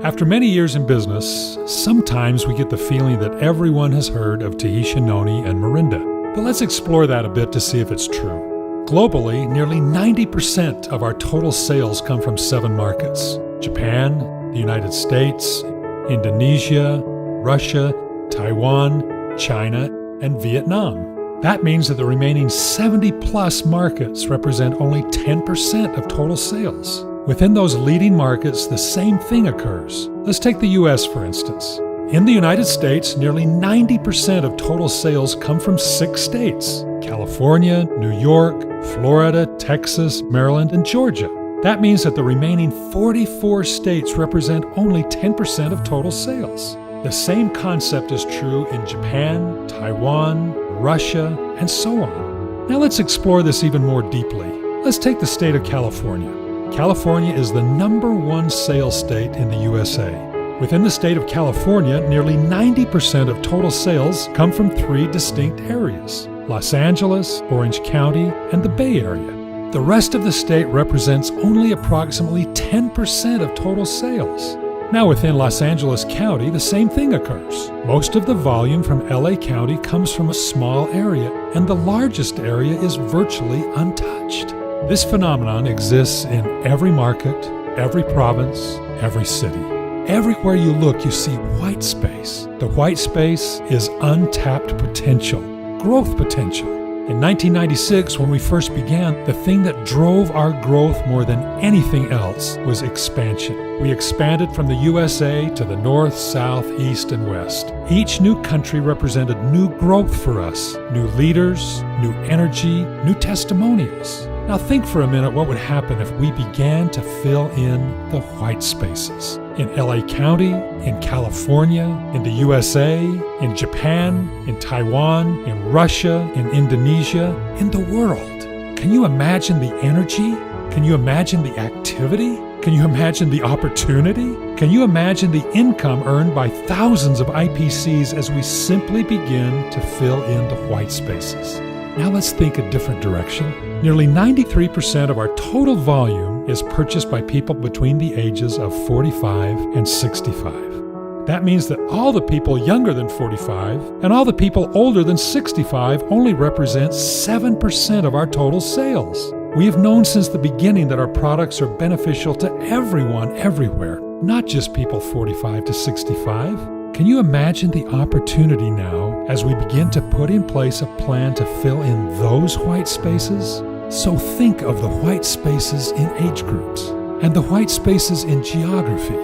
After many years in business, sometimes we get the feeling that everyone has heard of Tahitian noni and Morinda. But let's explore that a bit to see if it's true. Globally, nearly 90% of our total sales come from 7 markets: Japan, the United States, Indonesia, Russia, Taiwan, China, and Vietnam. That means that the remaining 70-plus markets represent only 10% of total sales. Within those leading markets, the same thing occurs. Let's take the U.S., for instance. In the United States, nearly 90% of total sales come from 6 states: California, New York, Florida, Texas, Maryland, and Georgia. That means that the remaining 44 states represent only 10% of total sales. The same concept is true in Japan, Taiwan, Russia, and so on. Now let's explore this even more deeply. Let's take the state of California. California is the #1 sales state in the USA. Within the state of California, nearly 90% of total sales come from 3 distinct areas: Los Angeles, Orange County, and the Bay Area. The rest of the state represents only approximately 10% of total sales. Now within Los Angeles County, the same thing occurs. Most of the volume from LA County comes from a small area, and the largest area is virtually untouched. This phenomenon exists in every market, every province, every city. Everywhere you look, you see white space. The white space is untapped potential, growth potential. In 1996, when we first began, the thing that drove our growth more than anything else was expansion. We expanded from the USA to the north, south, east, and west. Each new country represented new growth for us: new leaders, new energy, new testimonials. Now think for a minute what would happen if we began to fill in the white spaces. In LA County, in California, in the USA, in Japan, in Taiwan, in Russia, in Indonesia, in the world. Can you imagine the energy? Can you imagine the activity? Can you imagine the opportunity? Can you imagine the income earned by thousands of IPCs as we simply begin to fill in the white spaces? Now let's think a different direction. Nearly 93% of our total volume is purchased by people between the ages of 45 and 65. That means that all the people younger than 45 and all the people older than 65 only represent 7% of our total sales. We have known since the beginning that our products are beneficial to everyone, everywhere, not just people 45 to 65. Can you imagine the opportunity now as we begin to put in place a plan to fill in those white spaces? So think of the white spaces in age groups and the white spaces in geography.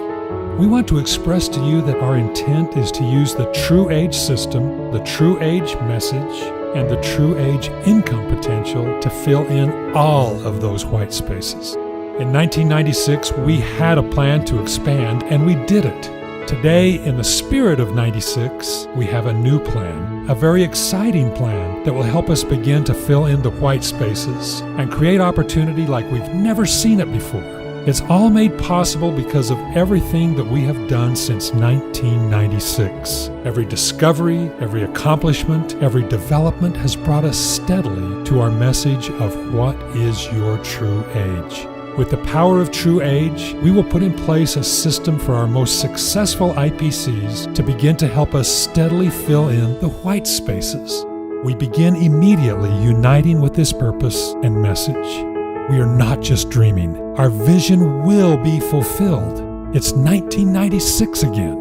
We want to express to you that our intent is to use the True Age system, the True Age message, and the True Age income potential to fill in all of those white spaces. In 1996, we had a plan to expand, and we did it. Today, in the spirit of 96, we have a new plan, a very exciting plan that will help us begin to fill in the white spaces and create opportunity like we've never seen it before. It's all made possible because of everything that we have done since 1996. Every discovery, every accomplishment, every development has brought us steadily to our message of what is your true age. With the power of True Age, we will put in place a system for our most successful IPCs to begin to help us steadily fill in the white spaces. We begin immediately uniting with this purpose and message. We are not just dreaming. Our vision will be fulfilled. It's 1996 again.